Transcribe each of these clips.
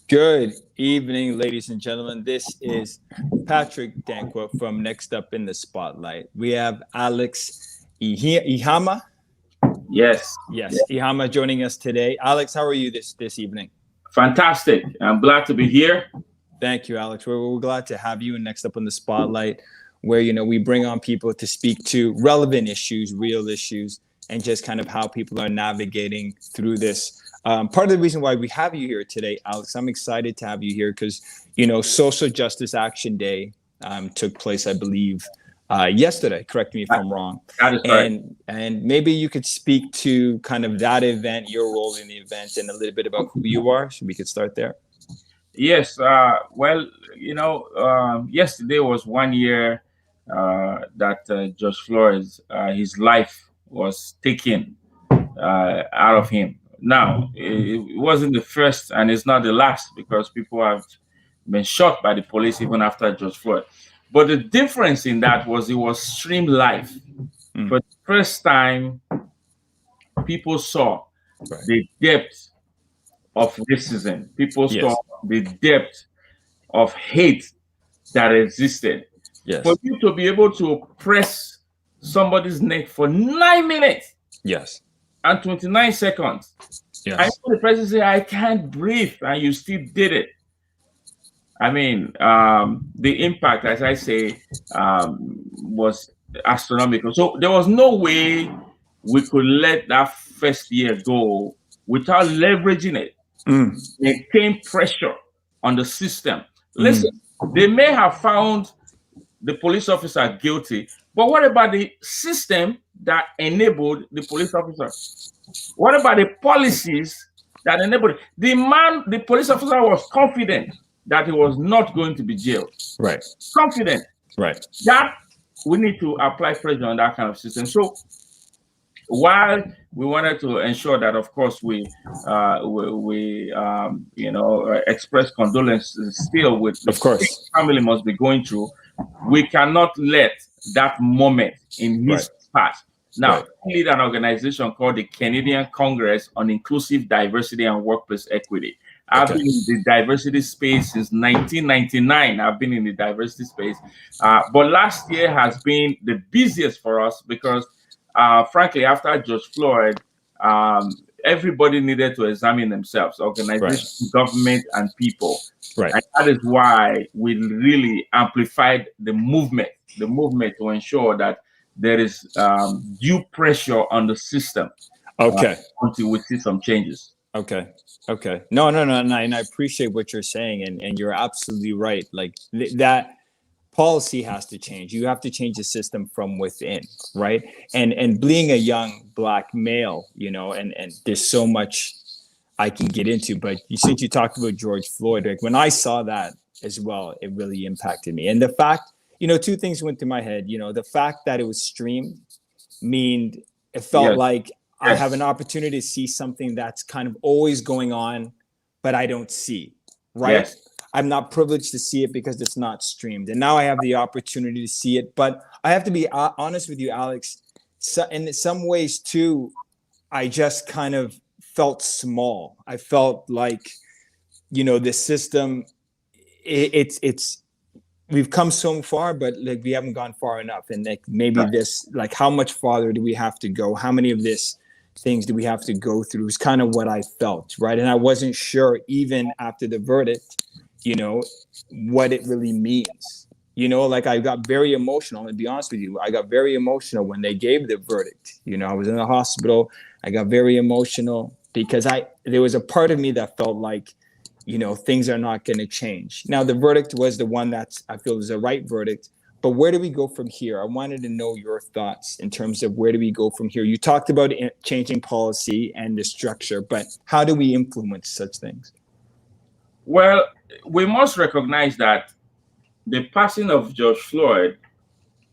Good evening, ladies and gentlemen. This is Patrick Dankwa from Next Up in the Spotlight. We have Alex Ihama. Yes. Yes, Ihama joining us today. Alex, how are you this evening? Fantastic. I'm glad to be here. Thank you, Alex. We're glad to have you in Next Up in the Spotlight, where we bring on people to speak to relevant issues, real issues, and just kind of how people are navigating through this. Part of the reason why we have you here today, Alex, I'm excited to have you here because, Social Justice Action Day took place, I believe, yesterday. Correct me if I'm wrong. That is right. And maybe you could speak to kind of that event, your role in the event, and a little bit about who you are. So we could start there. Yes. Yesterday was 1 year that George Floyd, his life was taken out of him. Now, it wasn't the first and it's not the last because people have been shot by the police even after George Floyd. But the difference in that was it was streamed live. For the first time, people saw the depth of racism. People saw the depth of hate that existed. Yes. For you to be able to press somebody's neck for 9 minutes. Yes. And 29 seconds. Yes. I know the president say, I can't breathe, and you still did it. I mean, the impact, as I say, was astronomical. So there was no way we could let that first year go without leveraging it. It came pressure on the system. Listen, they may have found the police officer guilty, but what about the system that enabled the police officer? What about the policies that enabled it? The police officer was confident that he was not going to be jailed. Right. Confident. Right. That we need to apply pressure on that kind of system. So while we wanted to ensure that, of course, we express condolences still with the family must be going through, we cannot let that moment in his past. Now, I lead an organization called the Canadian Congress on Inclusive Diversity and Workplace Equity. I've been in the diversity space since 1999. I've been in the diversity space. But last year has been the busiest for us because, frankly, after George Floyd, everybody needed to examine themselves, organizations, government, and people. Right. And that is why we really amplified the movement to ensure that there is due pressure on the system. Until we see some changes. Okay. No, and I appreciate what you're saying, and you're absolutely right. Like that policy has to change. You have to change the system from within, right? And being a young Black male, and there's so much I can get into, but since you talked about George Floyd, like when I saw that as well, it really impacted me. And the fact, two things went through my head. The fact that it was streamed it felt like I have an opportunity to see something that's kind of always going on, but I don't see, right? Yes. I'm not privileged to see it because it's not streamed. And now I have the opportunity to see it. But I have to be honest with you, Alex. So in some ways, too, I just kind of felt small. I felt like, the system, we've come so far, but like we haven't gone far enough. And like maybe this, like how much farther do we have to go? How many of this things do we have to go through is kind of what I felt, right? And I wasn't sure even after the verdict, what it really means. Like I got very emotional, and to be honest with you, I got very emotional when they gave the verdict. I was in the hospital. I got very emotional because there was a part of me that felt like, things are not going to change. Now, the verdict was the one that I feel is the right verdict. But where do we go from here? I wanted to know your thoughts in terms of where do we go from here? You talked about changing policy and the structure, but how do we influence such things? Well, we must recognize that the passing of George Floyd,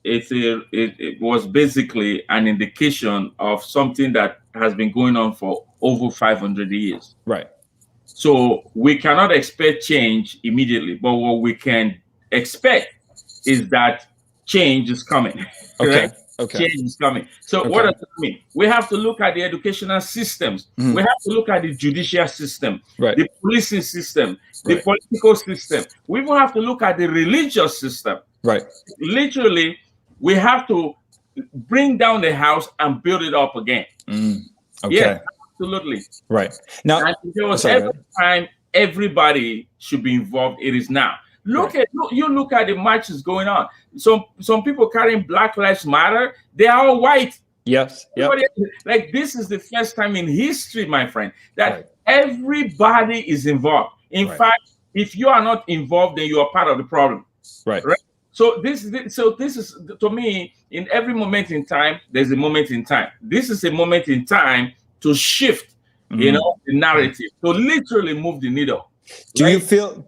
it was basically an indication of something that has been going on for over 500 years. Right. So we cannot expect change immediately, but what we can expect is that change is coming. Okay. Right? Okay. Change is coming. So what does that mean? We have to look at the educational systems. We have to look at the judicial system, Right. the policing system, the Right. political system. We even have to look at the religious system. Right. Literally, we have to bring down the house and build it up again. Okay. Yes, absolutely. Right. Now, and if there was every time everybody should be involved, it is now. Look at the marches going on. Some people carrying Black Lives Matter, they are all white. Yes. Yep. Like, this is the first time in history, my friend, that everybody is involved. In fact, if you are not involved, then you are part of the problem. Right. So this is to me, in every moment in time, there's a moment in time. This is a moment in time to shift, the narrative, to literally move the needle. Do you feel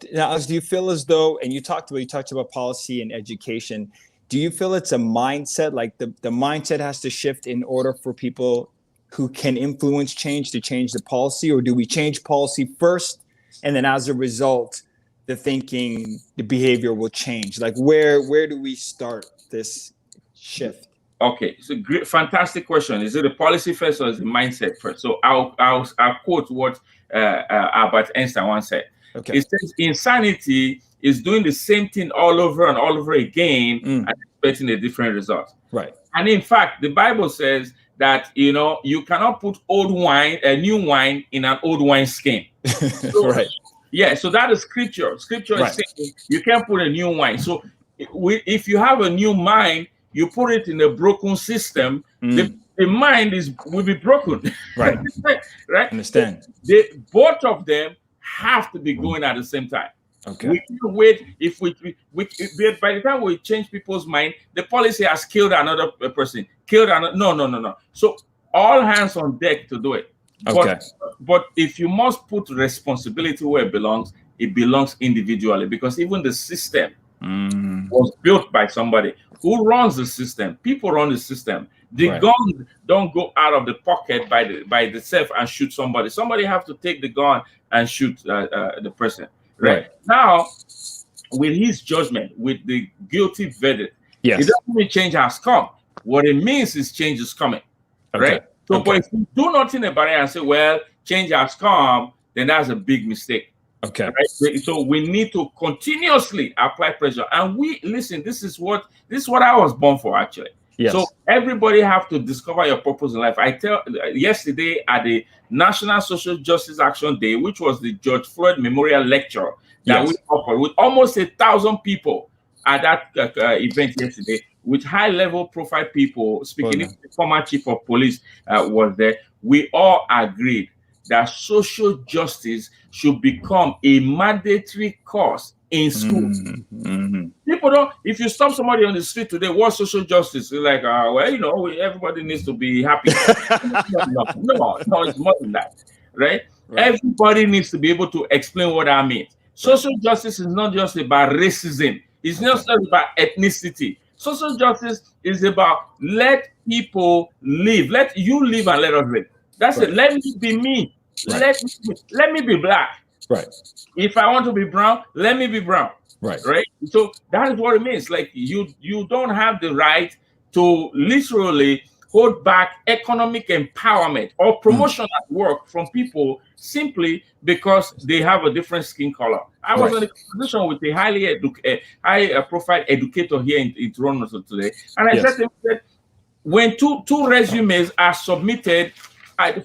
as though, and you talked about policy and education, do you feel it's a mindset, like the mindset has to shift in order for people who can influence change to change the policy, or do we change policy first and then as a result the thinking, the behavior will change? Like, where do we start this shift? Okay, it's a great, fantastic question. Is it the policy first or is it mindset first? So I'll quote what Albert Einstein once said. Okay. It says insanity is doing the same thing all over and all over again and expecting a different result. Right. And in fact, the Bible says that you cannot put new wine in an old wine skin. So, right. Yeah, so that is scripture. Scripture is saying you can't put a new wine. So if you have a new mind, you put it in a broken system, the mind will be broken. Right. Right. Understand. Both of them have to be going at the same time. Okay. We can't wait. If we by the time we change people's mind, the policy has killed another person. No. So all hands on deck to do it. Okay. But if you must put responsibility where it belongs individually, because even the system was built by somebody. Who runs the system? People run the system. The gun don't go out of the pocket by itself and shoot somebody. Somebody have to take the gun and shoot the person. Right. Now, with his judgment, with the guilty verdict, it doesn't mean change has come. What it means is change is coming. Right. So, but if you do nothing about it and say, well, change has come, then that's a big mistake. Okay. Right? So we need to continuously apply pressure. And listen, this is what I was born for, actually. Yes. So everybody have to discover your purpose in life. Yesterday at the National Social Justice Action Day, which was the George Floyd Memorial Lecture that we offered with almost 1,000 people at that event yesterday, with high-level profile people speaking. The former chief of police was there. We all agreed that social justice should become a mandatory course in school. People don't. If you stop somebody on the street today, what's social justice? They're like, well, everybody needs to be happy. No, it's more than that, right? Everybody needs to be able to explain what that means. Social justice is not just about racism. It's not just about ethnicity. Social justice is about let people live. Let you live and let us live. That's it. Let me be me. Let me be black. Right. If I want to be brown, let me be brown. Right. Right. So that is what it means. Like you don't have the right to literally hold back economic empowerment or promotion at work from people simply because they have a different skin color. I was in a conversation with a high profile educator here in Toronto today, and I said to him that when two resumes are submitted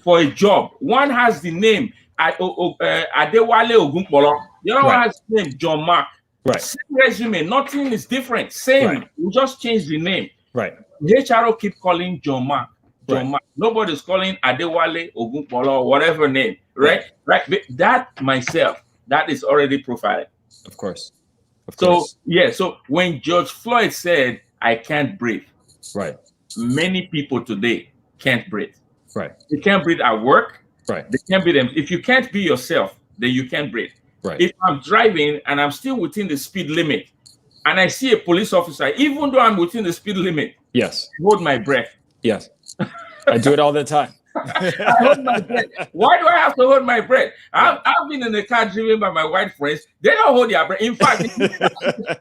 for a job, one has the name Adewale Ogunpolo, the other one has the name John Mark. Right. Same resume, nothing is different. Same, we just change the name. Right. The HRO keep calling John Mark. Mark. Nobody's calling Adewale Ogunpolo or whatever name. Right. But that myself, that is already profiled. Of course. So when George Floyd said, "I can't breathe," many people today can't breathe. Right. They can't breathe at work. Right. They can't breathe. If you can't be yourself, then you can't breathe. Right. If I'm driving and I'm still within the speed limit, and I see a police officer, even though I'm within the speed limit, yes, I hold my breath. Yes, I do it all the time. I hold my breath. Why do I have to hold my breath? I've been in a car driven by my white friends. They don't hold their breath. In fact,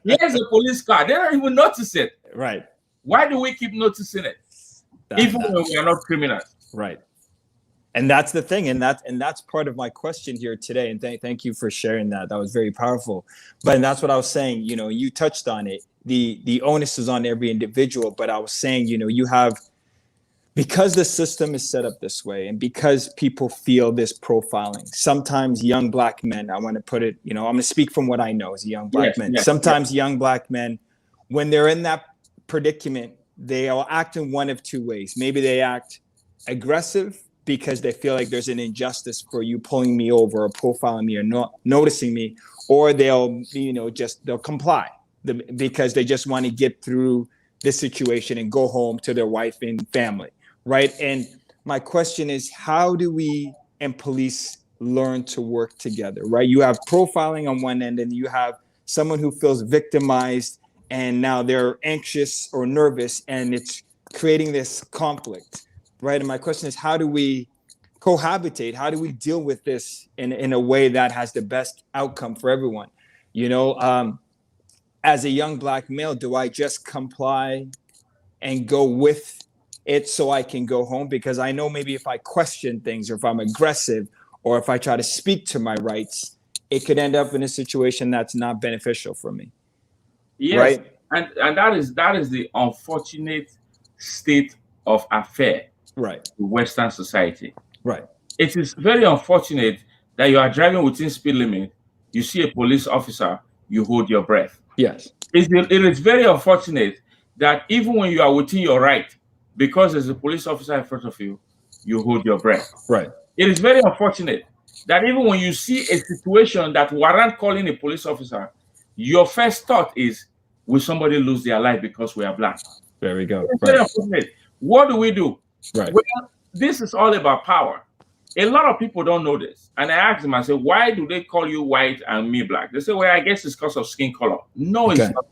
here's a police car. They don't even notice it. Right. Why do we keep noticing it? even when we are not criminals. Right. And that's the thing, and that's part of my question here today. And thank you for sharing that. That was very powerful. But that's what I was saying. You know, you touched on it. The onus is on every individual. But I was saying, you know, you have, because the system is set up this way, and because people feel this profiling. Sometimes young Black men, I want to put it, you know, I'm going to speak from what I know as a young Black man. Sometimes young Black men, when they're in that predicament, they'll act in one of two ways. Maybe they act aggressive, because they feel like there's an injustice for you pulling me over or profiling me or not noticing me, or they'll, you know, they'll comply because they just want to get through this situation and go home to their wife and family, right? And my question is, how do we and police learn to work together, right? You have profiling on one end, and you have someone who feels victimized, and now they're anxious or nervous, and it's creating this conflict. Right. And my question is, how do we cohabitate? How do we deal with this in a way that has the best outcome for everyone? You know, as a young Black male, do I just comply and go with it so I can go home? Because I know maybe if I question things, or if I'm aggressive, or if I try to speak to my rights, it could end up in a situation that's not beneficial for me. Yes. Right. And that is the unfortunate state of affair. Right. In Western society. Right. It is very unfortunate that you are driving within speed limit, you see a police officer, you hold your breath. Yes. It is very unfortunate that even when you are within your right, because there's a police officer in front of you, you hold your breath. Right. It is very unfortunate that even when you see a situation that warrant calling a police officer, your first thought is, will somebody lose their life because we are Black? There we go. It's very unfortunate. What do? Right. Well, this is all about power. A lot of people don't know this. And I asked them, I said, why do they call you white and me Black? They say, well, I guess it's because of skin color. No, it's not.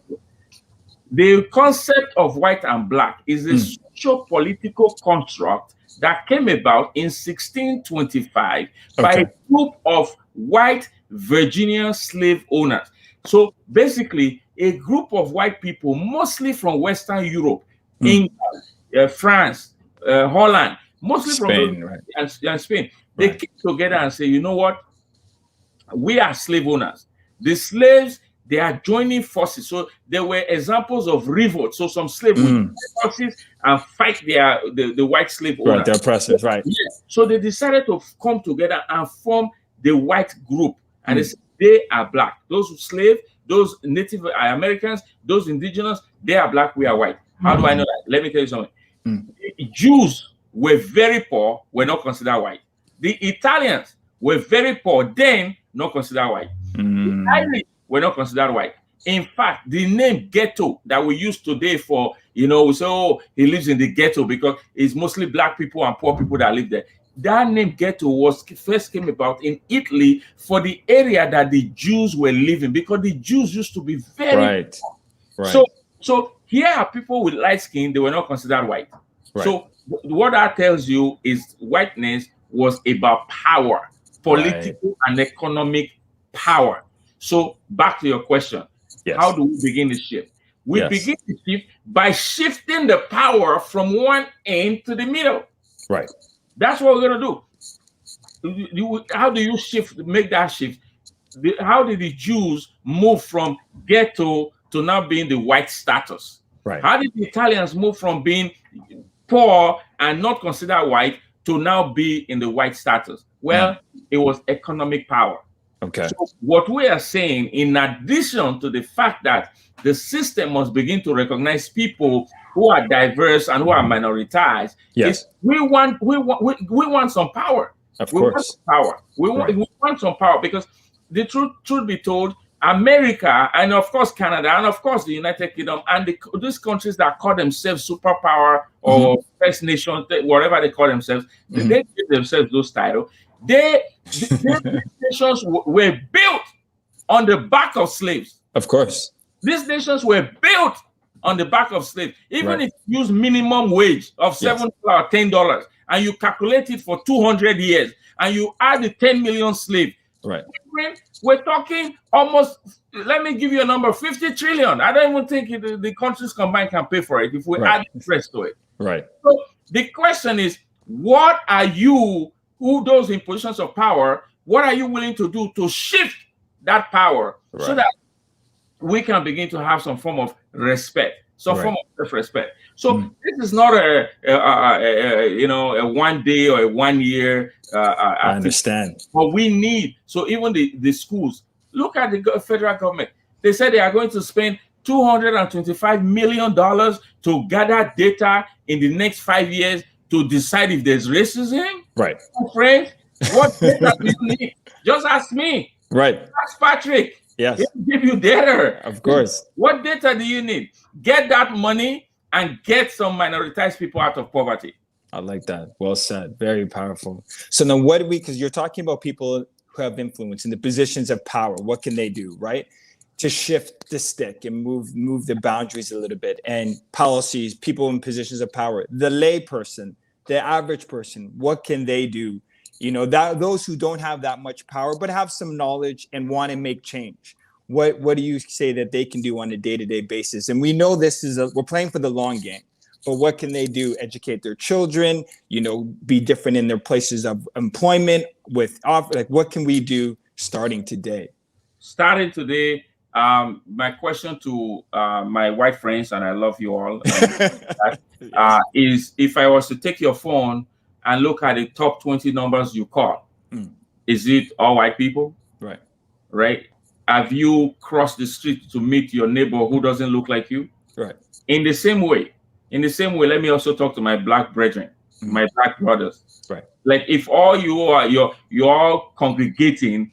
The concept of white and Black is a socio-political construct that came about in 1625 by a group of white Virginia slave owners. So basically, a group of white people, mostly from Western Europe, England, France, Holland, mostly Spain, from right. and Spain. They came together and say, you know what? We are slave owners. The slaves, they are joining forces. So there were examples of revolt. So some slaves would join forces and fight the white slave owners. Right, the oppressors, right. Yeah. So they decided to come together and form the white group. And they said they are Black. Those slaves, those Native Americans, those indigenous, they are Black, we are white. How do I know that? Let me tell you something. Jews were very poor, were not considered white. The Italians were very poor, then not considered white. The Irish were not considered white. In fact, the name ghetto that we use today for, you know, we say, oh, he lives in the ghetto because it's mostly Black people and poor people that live there. That name ghetto first came about in Italy for the area that the Jews were living, because the Jews used to be very poor. Right. So here are people with light skin, they were not considered white. Right. So what that tells you is whiteness was about power, political and economic power. So back to your question, how do we begin the shift? We begin the shift by shifting the power from one end to the middle. Right. That's what we're going to do. How do you make that shift? How did the Jews move from ghetto to now being the white status? Right. How did the Italians move from being poor and not considered white to now be in the white status? Well, it was economic power. Okay. So what we are saying, in addition to the fact that the system must begin to recognize people who are diverse and who are minoritized, is we want some power. Of course. We want some power, because the truth be told, America, and of course Canada, and of course the United Kingdom, and these countries that call themselves superpower or First Nation, whatever they call themselves, they give themselves those titles. These nations were built on the back of slaves. Of course. These nations were built on the back of slaves. Even if you use minimum wage of $7 or $10, and you calculate it for 200 years, and you add the 10 million slaves, we're talking almost, let me give you a number, 50 trillion. I don't even think the countries combined can pay for it if we add interest to it. Right. So The question is, what are you, who those in positions of power, what are you willing to do to shift that power so that we can begin to have some form of respect, some form of self-respect. So this is not a 1 day or a 1 year. I understand. But we need, so even the schools, look at the federal government. They said they are going to spend $225 million to gather data in the next 5 years to decide if there's racism. Right. Friend, what data do you need? Just ask me. Right. Ask Patrick. Yes. He'll give you data. Of course. What data do you need? Get that money and get some minoritized people out of poverty. I like that. Well said. Very powerful. So now what do we, because you're talking about people who have influence in the positions of power, what can they do, right? To shift the stick and move the boundaries a little bit, and policies, people in positions of power, the lay person, the average person, what can they do? You know, that those who don't have that much power, but have some knowledge and want to make change. What do you say that they can do on a day-to-day basis? And we know this is we're playing for the long game, but what can they do? Educate their children, you know, be different in their places of employment like what can we do starting today? Starting today, my question to my white friends, and I love you all, is if I was to take your phone and look at the top 20 numbers you call, is it all white people? Right. Right. Have you crossed the street to meet your neighbor who doesn't look like you? Right. In the same way, let me also talk to my black brethren, my black brothers. Right. Like if all you're all congregating,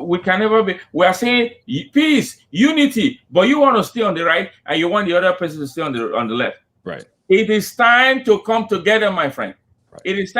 we can never be. We are saying peace, unity, but you want to stay on the right and you want the other person to stay on the left. Right. It is time to come together, my friend. Right. It is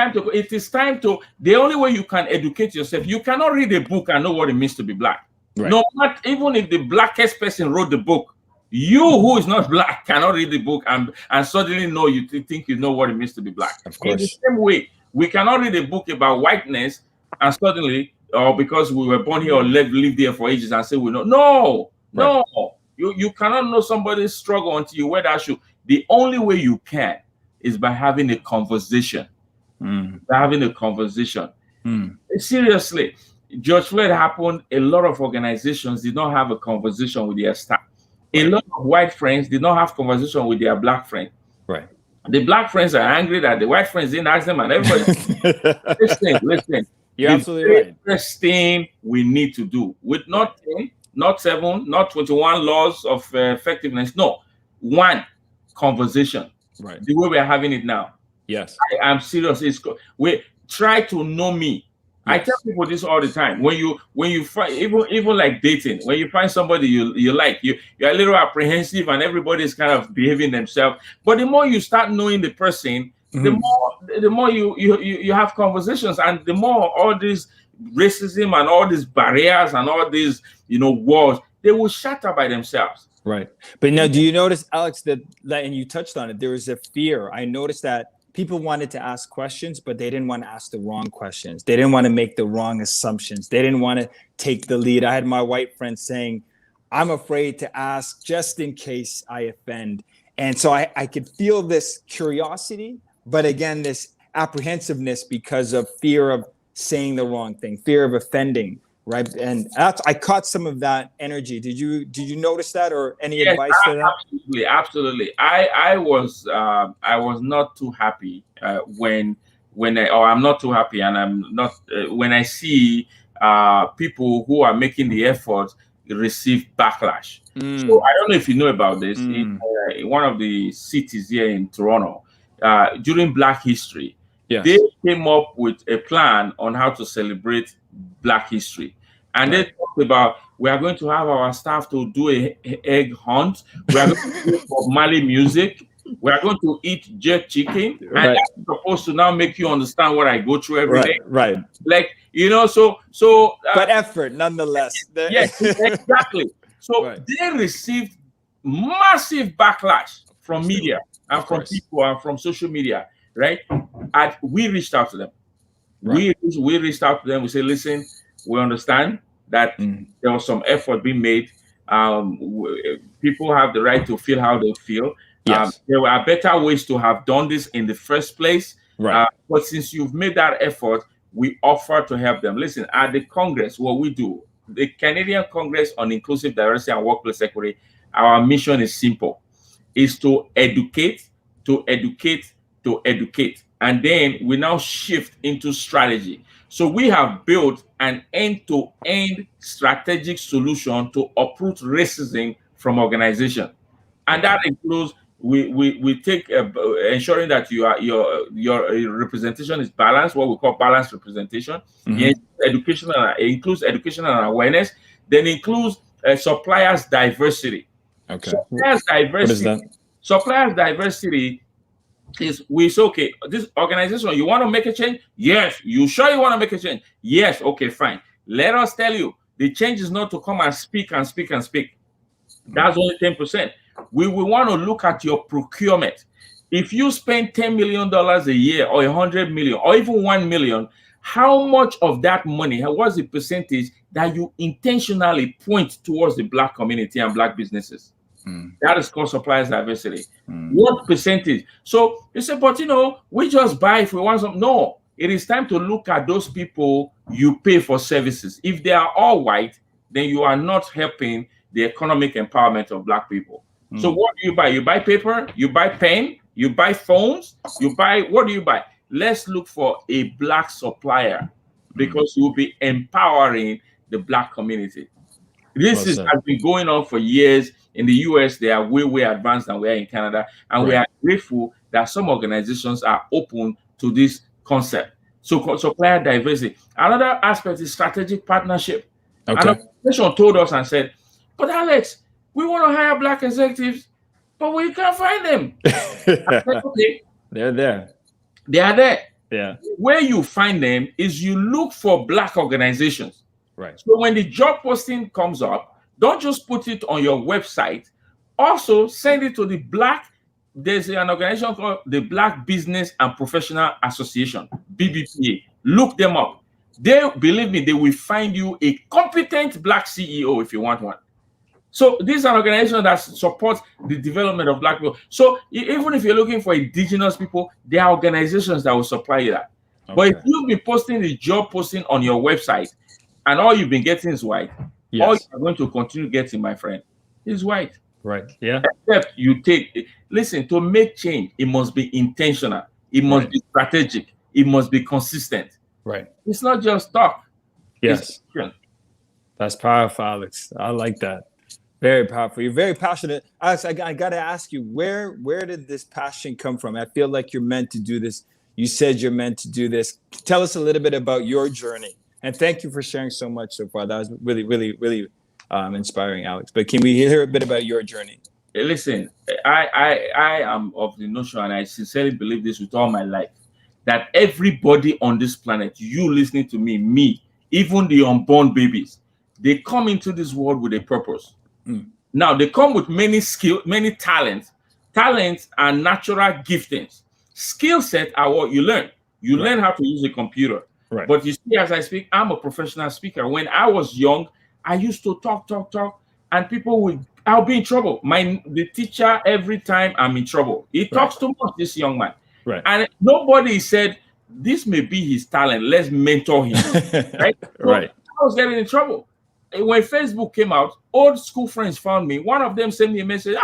time to. The only way you can educate yourself, you cannot read a book and know what it means to be black. Right. No matter, even if the blackest person wrote the book, you who is not black cannot read the book and suddenly know you think you know what it means to be black. Of course. In the same way, we cannot read a book about whiteness and suddenly, or because we were born here or lived there for ages and say we know. No, right. No. You cannot know somebody's struggle until you wear that shoe. The only way you can is by having a conversation. By having a conversation. Seriously. George Floyd happened, a lot of organizations did not have a conversation with their staff. Right. A lot of white friends did not have conversation with their black friends. Right. The black friends are angry that the white friends didn't ask them, and everybody. Listen. You're absolutely right. The first thing we need to do with not 10, not 7, not 21 laws of effectiveness. No, one conversation. Right. The way we are having it now. Yes. I'm serious. We try to know me. Yes. I tell people this all the time. When you find even like dating, when you find somebody you like, you're a little apprehensive and everybody's kind of behaving themselves. But the more you start knowing the person, the more you have conversations, and the more all this racism and all these barriers and all these walls, they will shatter by themselves. Right. But now, do you notice, Alex, that and you touched on it, there was a fear. I noticed that people wanted to ask questions, but they didn't want to ask the wrong questions. They didn't want to make the wrong assumptions. They didn't want to take the lead. I had my white friend saying, I'm afraid to ask just in case I offend. And so I could feel this curiosity, but again, this apprehensiveness because of fear of saying the wrong thing, fear of offending. Right. And I caught some of that energy. Did you notice that, or any advice for that? Absolutely. I was not too happy when I'm not too happy, and I'm not when I see people who are making the effort receive backlash. So I don't know if you know about this. In one of the cities here in Toronto, during Black History, they came up with a plan on how to celebrate Black history. And they talked about, we are going to have our staff to do an egg hunt. We are going to do Mali music. We are going to eat jerk chicken. And that's supposed to now make you understand what I go through every day. Right. Like, but effort nonetheless. Yes, exactly. So they received massive backlash from media and from people and from social media, right? And we reached out to them. Right. We reached out to them. We said, listen, we understand that there was some effort being made. People have the right to feel how they feel. Yes. There are better ways to have done this in the first place. Right. But since you've made that effort, we offer to help them. Listen, at the Congress, what we do, the Canadian Congress on Inclusive Diversity and Workplace Equity, our mission is simple. Is to educate, to educate, to educate. And then we now shift into strategy. So we have built an end-to-end strategic solution to uproot racism from organization. And that includes we take ensuring that your representation is balanced, what we call balanced representation. It includes education and awareness. Then includes suppliers diversity. Okay. Suppliers diversity. What is that? Suppliers diversity is we say, okay, this organization, you want to make a change? Yes. You sure you want to make a change? Yes. Okay, fine. Let us tell you, the change is not to come and speak and speak and speak. That's only 10%. We want to look at your procurement. If you spend $10 million a year or 100 million or even 1 million, how much of that money, what's the percentage that you intentionally point towards the Black community and Black businesses? That is called suppliers diversity. What percentage? So you say, but we just buy if we want some. No, it is time to look at those people you pay for services. If they are all white, then you are not helping the economic empowerment of Black people. So what do you buy? You buy paper, you buy pen, you buy phones, what do you buy? Let's look for a Black supplier because you will be empowering the Black community. This has been going on for years. In the US, they are way advanced than we are in Canada. And we are grateful that some organizations are open to this concept. So supplier diversity. Another aspect is strategic partnership. An organization told us and said, but Alex, we want to hire Black executives, but we can't find them. I said, okay, they're there. They are there. Yeah. Where you find them is you look for Black organizations. Right. So when the job posting comes up, don't just put it on your website. Also send it to the Black. There's an organization called the Black Business and Professional Association, BBPA. Look them up. They, believe me, they will find you a competent Black CEO if you want one. So this is an organization that supports the development of Black people. So even if you're looking for indigenous people, there are organizations that will supply you that. But if you've been posting the job posting on your website and all you've been getting is white, all you're going to continue getting, my friend, is white. Right. Yeah. Except you listen, to make change, it must be intentional. It must be strategic. It must be consistent. Right. It's not just talk. Yes. That's powerful, Alex. I like that. Very powerful. You're very passionate. Alex, I got to ask you, where did this passion come from? I feel like you're meant to do this. You said you're meant to do this. Tell us a little bit about your journey. And thank you for sharing so much so far. That was really inspiring, Alex. But can we hear a bit about your journey? Listen, I am of the notion, and I sincerely believe this with all my life, that everybody on this planet, you listening to me, even the unborn babies, they come into this world with a purpose. Now, they come with many skills, many talents. Talents are natural giftings. Skill set are what you learn. You learn how to use a computer. Right. But you see, as I speak, I'm a professional speaker. When I was young, I used to talk, and I'll be in trouble. The teacher, every time I'm in trouble, he talks too much, this young man. Right. And nobody said, this may be his talent, let's mentor him. Right? So I was getting in trouble. When Facebook came out, old school friends found me. One of them sent me a message,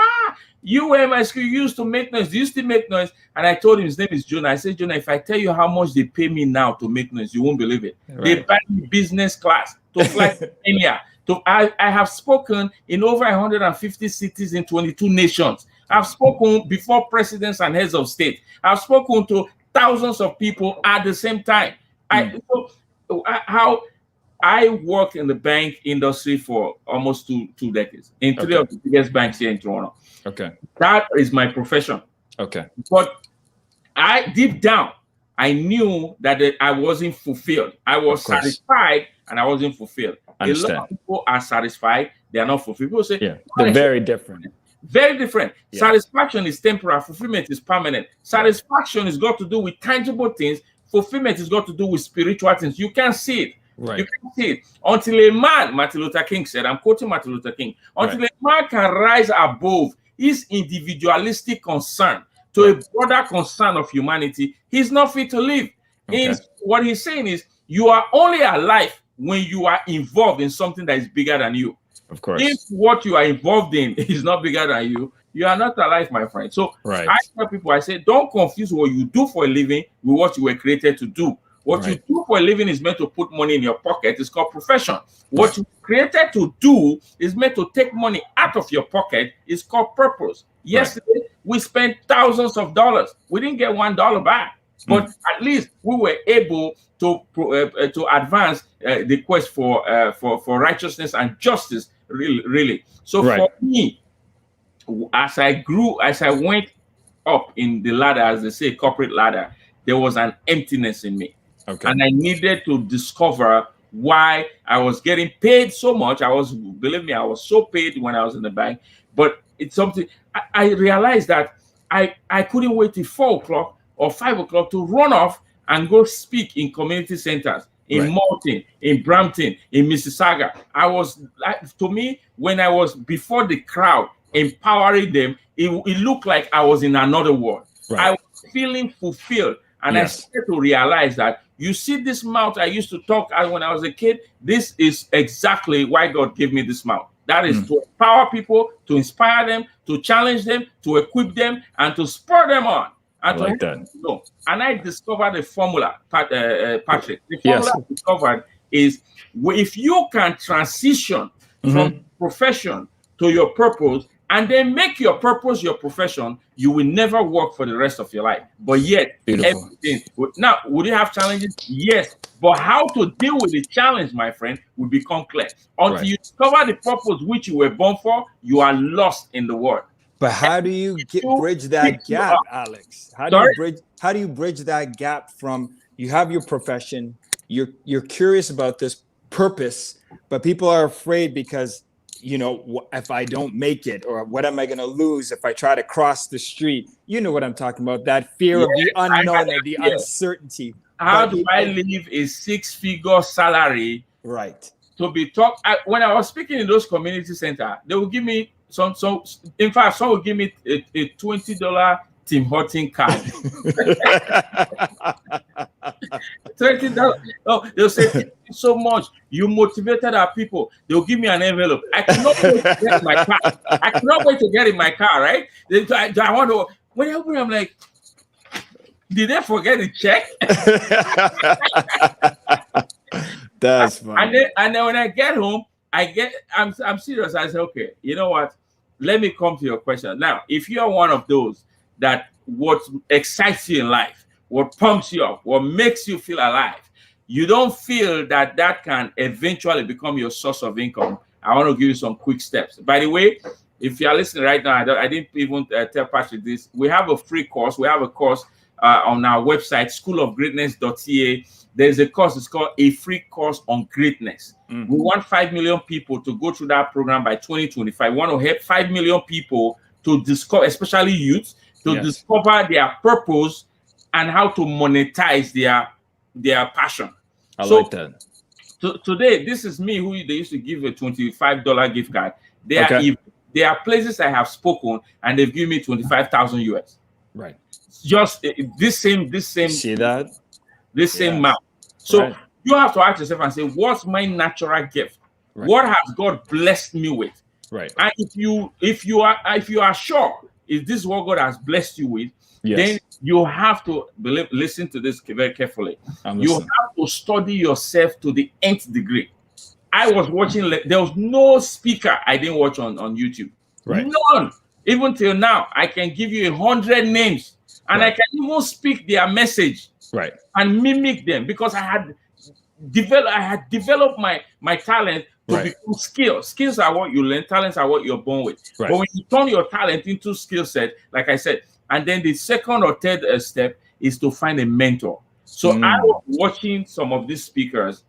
you were in my school, you used to make noise. Do you still make noise? And I told him his name is Jonah. I said, Jonah, if I tell you how much they pay me now to make noise, you won't believe it. Right. They buy me business class to fly to Kenya. I have spoken in over 150 cities in 22 nations. I've spoken before presidents and heads of state. I've spoken to thousands of people at the same time. I worked in the bank industry for almost two decades in three of the biggest banks here in Toronto. That is my profession. But deep down, I knew that I wasn't fulfilled. I was satisfied and I wasn't fulfilled. A lot of people are satisfied, they are not fulfilled. People say, they're very different. Very different. Satisfaction is temporary, fulfillment is permanent. Satisfaction has got to do with tangible things, fulfillment has got to do with spiritual things. You can't see it. Right. You can see it. Until a man, Martin Luther King said, I'm quoting Martin Luther King, until a man can rise above his individualistic concern to a broader concern of humanity, he's not fit to live. Okay. What he's saying is, you are only alive when you are involved in something that is bigger than you. Of course. If what you are involved in is not bigger than you, you are not alive, my friend. So right. I tell people, I say, don't confuse what you do for a living with what you were created to do. What you do for a living is meant to put money in your pocket. It's called profession. What you created to do is meant to take money out of your pocket. It's called purpose. Yesterday, we spent thousands of dollars. We didn't get $1 back, but at least we were able to advance the quest for righteousness and justice. Really. So for me, as I went up in the ladder, as they say, corporate ladder, there was an emptiness in me. Okay. And I needed to discover why I was getting paid so much. Believe me, I was so paid when I was in the bank, but it's something I realized that I couldn't wait till 4 o'clock or 5 o'clock to run off and go speak in community centers, in Malton, in Brampton, in Mississauga. To me, when I was before the crowd, empowering them, it looked like I was in another world. I was feeling fulfilled. And I started to realize that, you see this mouth I used to talk when I was a kid, this is exactly why God gave me this mouth. That is to empower people, to inspire them, to challenge them, to equip them, and to spur them on. And and I discovered a formula, Patrick. The formula I discovered is, if you can transition from profession to your purpose, and then make your purpose your profession, you will never work for the rest of your life. But yet, everything. Now, would you have challenges? Yes. But how to deal with the challenge, my friend, will become clear. Until you discover the purpose which you were born for, you are lost in the world. But how do you bridge that gap, Alex? How do you bridge that gap from, you have your profession, you're curious about this purpose, but people are afraid because, you know, if I don't make it, or what am I going to lose if I try to cross the street? You know what I'm talking about, that fear of the unknown and the uncertainty. How do I leave a 6-figure salary? To be taught. When I was speaking in those community centers, they will give me in fact, some will give me a $20 Tim Horton card. $20. Oh, they'll say, thank you so much. You motivated our people. They'll give me an envelope. I cannot wait to get in my car. I cannot wait to get in my car, right? I want to, when I open, I'm like, did they forget the check? That's funny. And then when I get home, I'm serious. I say, okay, you know what? Let me come to your question. Now, if you're one of those that what excites you in life, what pumps you up, what makes you feel alive, you don't feel that can eventually become your source of income, I want to give you some quick steps. By the way, if you're listening right now, I didn't even tell Patrick this. We have a free course. We have a course on our website, schoolofgreatness.ca. There's a course, it's called A Free Course on Greatness. We want 5 million people to go through that program by 2025. We want to help 5 million people to discover, especially youth, to discover their purpose and how to monetize their passion. I like that. Today, this is me who they used to give a $25 gift card. There are places I have spoken and they've given me 25,000 US. Right. Just this same. See that? This same amount. So you have to ask yourself and say, what's my natural gift? What has God blessed me with? Right. And if you are sure if this is what God has blessed you with, then you have to listen to this very carefully. You have to study yourself to the nth degree. I was watching, there was no speaker I didn't watch on YouTube. None. Even till now, I can give you 100 names and I can even speak their message and mimic them, because I had developed my talent to become skills. Skills are what you learn. Talents are what you're born with. But when you turn your talent into skill set, like I said, and then the second or third step is to find a mentor. So I was watching some of these speakers,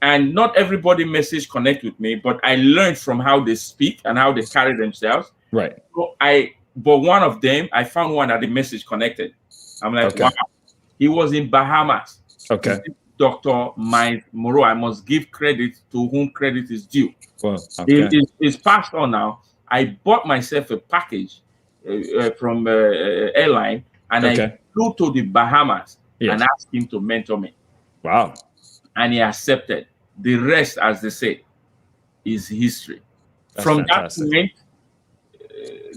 and not everybody message connect with me, but I learned from how they speak and how they carry themselves. So but one of them, I found one that the message connected. I'm like, wow. He was in Bahamas. Dr. Miles Moreau. I must give credit to whom credit is due. He's passed on now. I bought myself a package airline, and I flew to the Bahamas and asked him to mentor me. Wow. And he accepted. The rest, as they say, is history. That's From fantastic.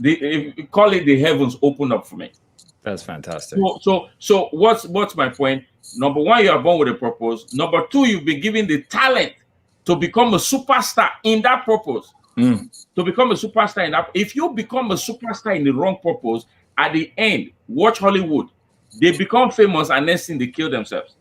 that moment, call it the heavens opened up for me. That's fantastic. So what's my point? Number one, you are born with a purpose. Number two, you've been given the talent to become a superstar in that purpose. To become a superstar in that. If you become a superstar in the wrong purpose, at the end, watch Hollywood. They become famous and next thing they kill themselves.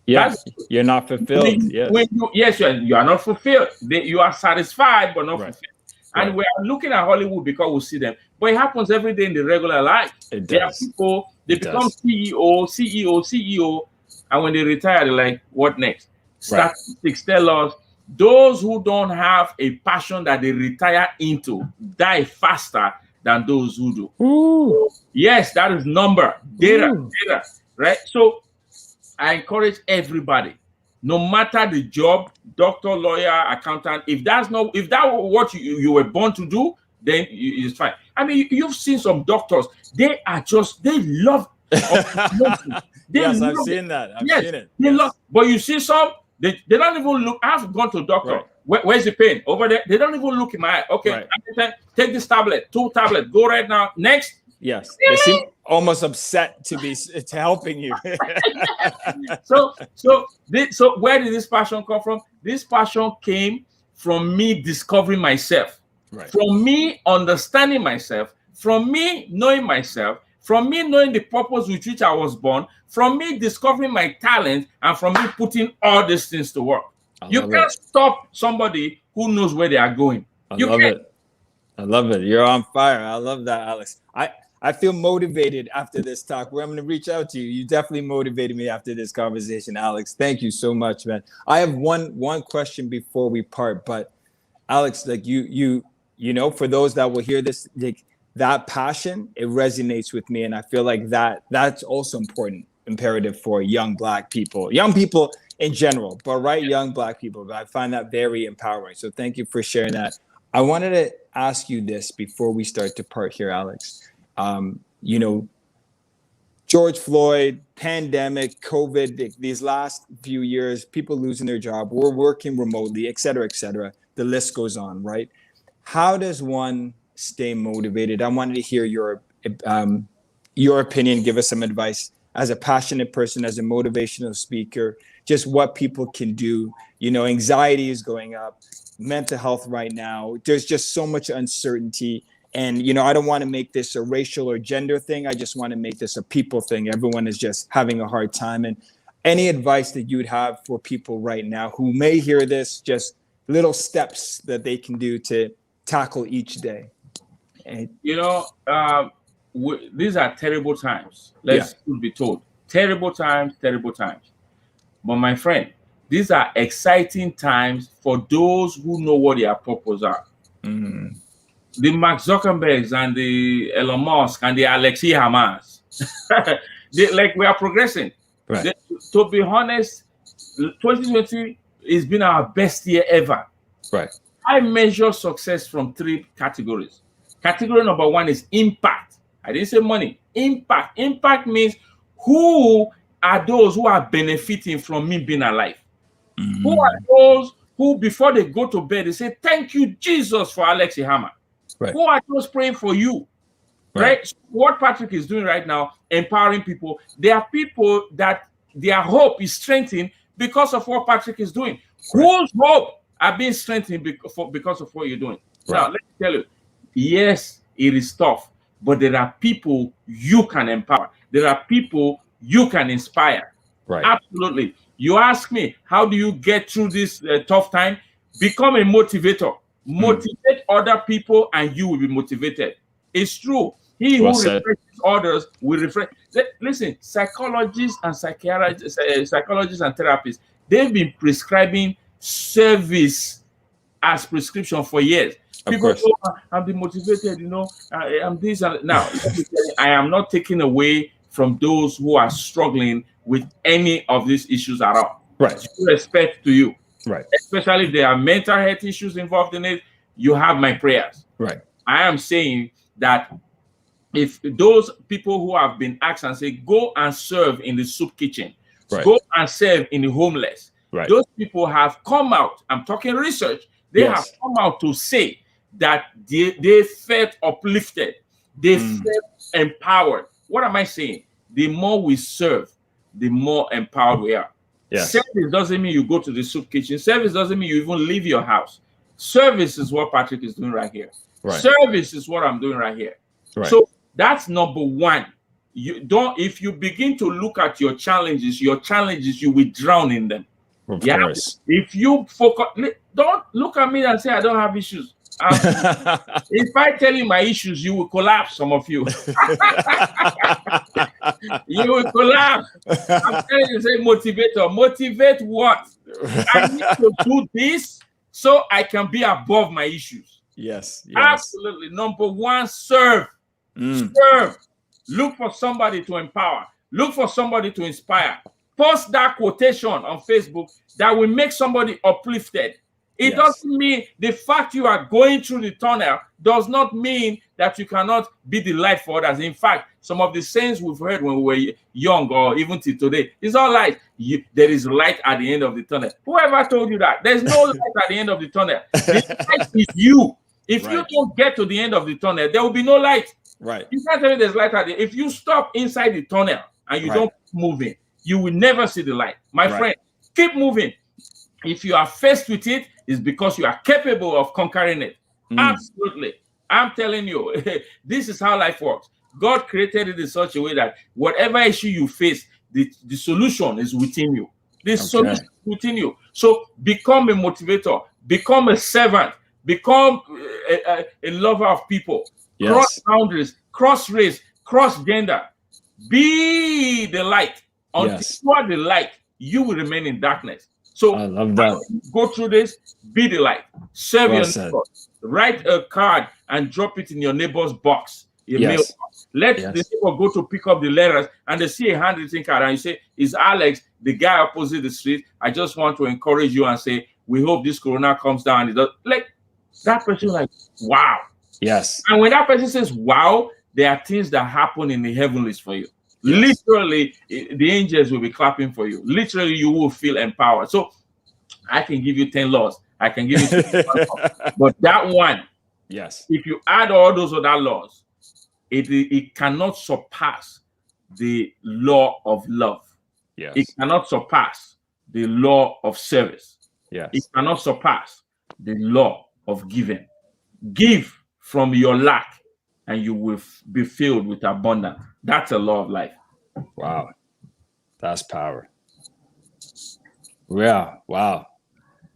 Yes, you're not fulfilled. You are not fulfilled. You are satisfied but not fulfilled. And we are looking at Hollywood because we see them. But it happens every day in the regular life. There are people, they become CEO, and when they retire, they're like, what next? Statistics tell us those who don't have a passion that they retire into die faster than those who do. Ooh. Yes, that is number, data, right? So I encourage everybody, no matter the job, doctor, lawyer, accountant, if that was what you were born to do, then it's fine. I mean, you've seen some doctors, they love yes, I've seen that. I've seen it. They love, but you see some, they don't even look. I've gone to a doctor. Where's the pain? Over there. They don't even look in my eye. Okay, take this tablet, 2 tablets, go right now. Next. Yes, they seem almost upset to helping you. So where did this passion come from? This passion came from me discovering myself, from me understanding myself, from me knowing myself, from me knowing the purpose with which I was born, from me discovering my talent, and from me putting all these things to work. You can't stop somebody who knows where they are going. I love it. You're on fire. I love that, Alex. I feel motivated after this talk. I'm going to reach out to you. You definitely motivated me after this conversation, Alex. Thank you so much, man. I have one question before we part, but Alex, like you know, for those that will hear this, like that passion, it resonates with me, and I feel like that's also imperative for young Black people in general, but young Black people. But I find that very empowering. So thank you for sharing that. I wanted to ask you this before we start to part here, Alex. You know, George Floyd, pandemic, COVID, these last few years, people losing their job, we're working remotely, et cetera, et cetera. The list goes on, right? How does one stay motivated? I wanted to hear your opinion. Give us some advice as a passionate person, as a motivational speaker, just what people can do. You know, anxiety is going up, mental health right now. There's just so much uncertainty. And, you know, I don't want to make this a racial or gender thing. I just want to make this a people thing. Everyone is just having a hard time. And any advice that you'd have for people right now who may hear this, just little steps that they can do to tackle each day? You know, these are terrible times. Let's be told. Terrible times. But my friend, these are exciting times for those who know what their purpose are. The Mark Zuckerbergs and the Elon Musk and the Alex Ihamas, like we are progressing. To be honest, 2020 has been our best year ever. I measure success from 3 categories. Category number 1 is impact. I didn't say money. Impact. Impact means who are those who are benefiting from me being alive? Who are those who, before they go to bed, they say, thank you, Jesus, for Alex Ihama? Who are those praying for you? Right? So what Patrick is doing right now, empowering people, there are people that their hope is strengthened because of what Patrick is doing. Whose hope are being strengthened because of what you're doing? Now, let me tell you, yes, it is tough, but there are people you can empower. There are people you can inspire. Absolutely. You ask me, how do you get through this tough time? Become a motivator. Motivate other people and you will be motivated. It's true. He who refreshes others will refresh. Listen, psychologists and psychiatrists, psychologists and therapists, they've been prescribing service as prescription for years. People go, I'm demotivated, you know, I'm this. And now, I am not taking away from those who are struggling with any of these issues at all. Respect to you. Especially if there are mental health issues involved in it, you have my prayers. I am saying that if those people who have been asked and say, go and serve in the soup kitchen, Right. go and serve in the homeless, Right. those people have come out. I'm talking research. They have Yes. come out to say that they felt uplifted, they felt empowered. What am I saying? The more we serve, the more empowered we are. Yes. Service doesn't mean you go to the soup kitchen. Service doesn't mean you even leave your house. Service is what Patrick is doing right here. Right. Service is what I'm doing right here. Right. So that's number one. You don't, if you begin to look at your challenges, you will drown in them. Of course. If you focus, don't look at me and say I don't have issues. If I tell you my issues, you will collapse. Some of you, you will collapse. I'm telling you, say motivator. Motivate what? I need to do this so I can be above my issues. Yes. Absolutely. Number one, serve. Serve. Look for somebody to empower. Look for somebody to inspire. Post that quotation on Facebook that will make somebody uplifted. It doesn't mean the fact you are going through the tunnel does not mean that you cannot be the light for others. In fact, some of the sayings we've heard when we were young or even till today, it's all like there is light at the end of the tunnel. Whoever told you that? There's no light at the end of the tunnel. The light is you. If you don't get to the end of the tunnel, there will be no light. Right. You can't tell me there's light at the end. If you stop inside the tunnel and you don't keep moving, you will never see the light. My friend, keep moving. If you are faced with it, it's because you are capable of conquering it. Absolutely. I'm telling you, this is how life works. God created it in such a way that whatever issue you face, the solution is within you. The solution is within you. So become a motivator, become a servant, become a lover of people. Yes. Cross boundaries, cross race, cross gender. Be the light. Until you are the light, you will remain in darkness. So I love that. Go through this, be the light. Serve your neighbor. Write a card and drop it in your neighbor's box. Mailbox. Let the neighbor go to pick up the letters and they see a handwritten card and you say, "Is Alex, the guy opposite the street? I just want to encourage you and say, we hope this corona comes down." It does. Like that person, like, wow. Yes. And when that person says, wow, there are things that happen in the heavenlies for you. Yes. Literally, the angels will be clapping for you. Literally, you will feel empowered. So I can give you 10 laws. I can give you 10 laws. But that one, if you add all those other laws, it cannot surpass the law of love. Yes. It cannot surpass the law of service. Yes. It cannot surpass the law of giving. Give from your lack and you will be filled with abundance. That's a law of life. Wow. That's power. Yeah. Wow.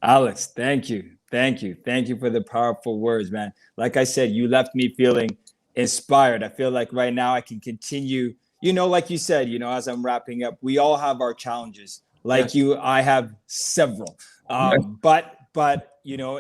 Alex, thank you. Thank you. Thank you for the powerful words, man. Like I said, you left me feeling inspired. I feel like right now I can continue, like you said, as I'm wrapping up, we all have our challenges. Like you, I have several. But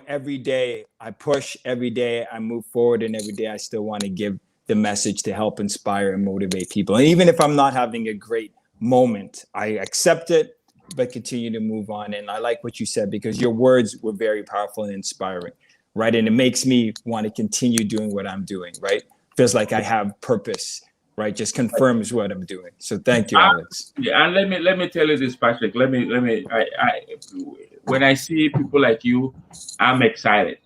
every day I push, every day I move forward, and every day I still want to give the message to help inspire and motivate people. And even if I'm not having a great moment, I accept it, but continue to move on. And I like what you said, because your words were very powerful and inspiring, right? And it makes me want to continue doing what I'm doing, right? Feels like I have purpose, right? Just confirms what I'm doing. So thank you, Alex. Yeah, and let me tell you this, Patrick. When I see people like you, I'm excited.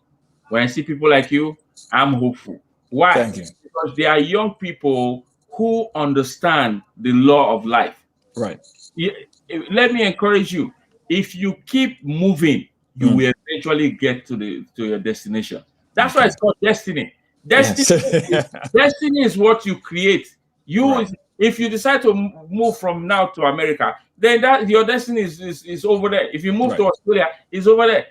When I see people like you, I'm hopeful. Why? Thank you. Because they are young people who understand the law of life. Right. Let me encourage you. If you keep moving, you will eventually get to your destination. That's why it's called destiny. Destiny is what you create. If you decide to move from now to America, then your destiny is over there. If you move to Australia, it's over there.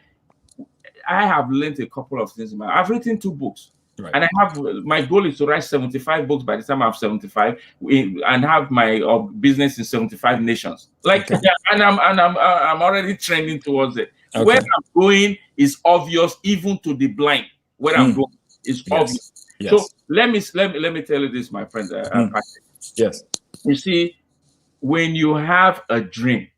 I have learned a couple of things. I've written 2 books. Right. And my goal is to write 75 books by the time I'm 75 and have my business in 75 nations. And I'm already trending towards it. Okay. Where I'm going is obvious, even to the blind. Where I'm going is obvious. Yes. So let me tell you this, my friend. Yes. You see, when you have a dream,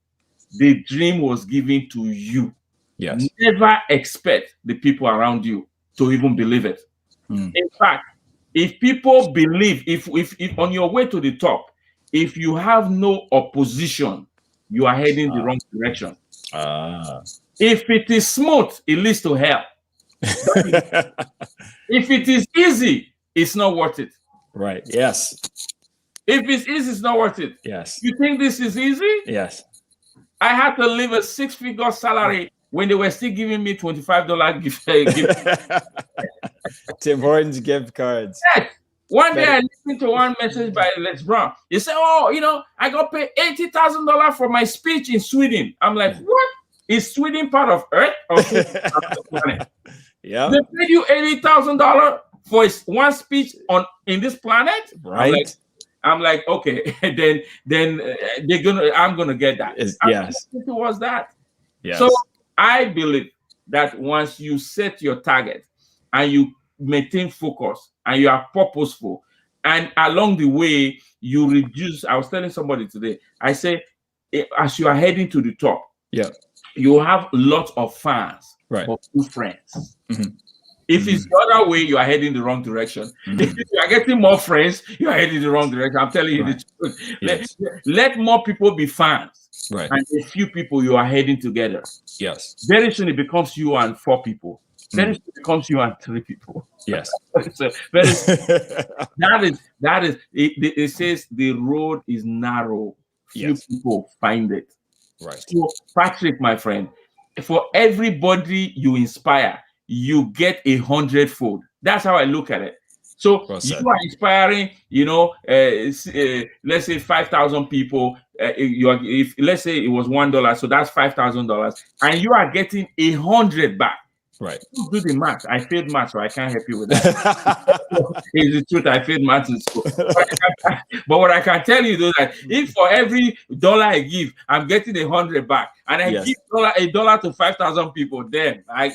the dream was given to you. Yes. Never expect the people around you to even believe it. In fact, if people believe, if on your way to the top, if you have no opposition, you are heading the wrong direction. If it is smooth, it leads to hell. If it is easy, it's not worth it. Right. Yes. If it's easy, it's not worth it. Yes. You think this is easy? Yes. I had to leave a 6-figure salary when they were still giving me $25 gift. Tim Hortons gift cards. Yes. One day I listened to one message by Les Brown. He said, "Oh, you know, I got paid $80,000 for my speech in Sweden." I'm like, "What? Is Sweden part of Earth or part of the planet?" Yeah. They paid you $80,000 for one speech in this planet, right? I'm like, okay, then I'm gonna get that. Yes. Towards that. Yes. So I believe that once you set your target and you maintain focus and you are purposeful, and along the way you reduce. I was telling somebody today, I say, as you are heading to the top, yeah, you have lots of fans, right, or few friends. If it's the other way, you are heading the wrong direction. If you are getting more friends, you are heading the wrong direction. I'm telling you the truth. Yes. Let more people be fans, right, and a few people you are heading together. Yes. Very soon it becomes you and 4 people. Very soon it becomes you and 3 people. Yes. So that is it says the road is narrow. Few people find it. Right. So Patrick, my friend, for everybody you inspire, you get 100-fold. That's how I look at it. So you are inspiring, let's say 5,000 people. If let's say it was $1, so that's $5,000, and you are getting 100 back. Right. Do the math. I failed math, so I can't help you with that. It's the truth. I failed math in school. But what I can tell you though, that if for every dollar I give, I'm getting 100 back, and I give a dollar to 5,000 people, then my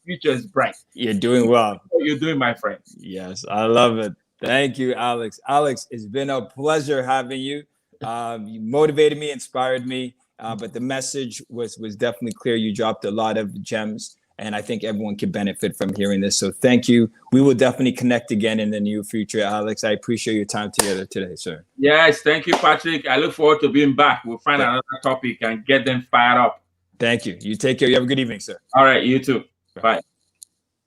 future is bright. You're doing well. You're doing, my friend. Yes, I love it. Thank you, Alex. Alex, it's been a pleasure having you. You motivated me, inspired me, but the message was definitely clear. You dropped a lot of gems. And I think everyone can benefit from hearing this. So thank you. We will definitely connect again in the near future, Alex. I appreciate your time together today, sir. Yes, thank you, Patrick. I look forward to being back. We'll find another topic and get them fired up. Thank you. You take care. You have a good evening, sir. All right, you too. Bye.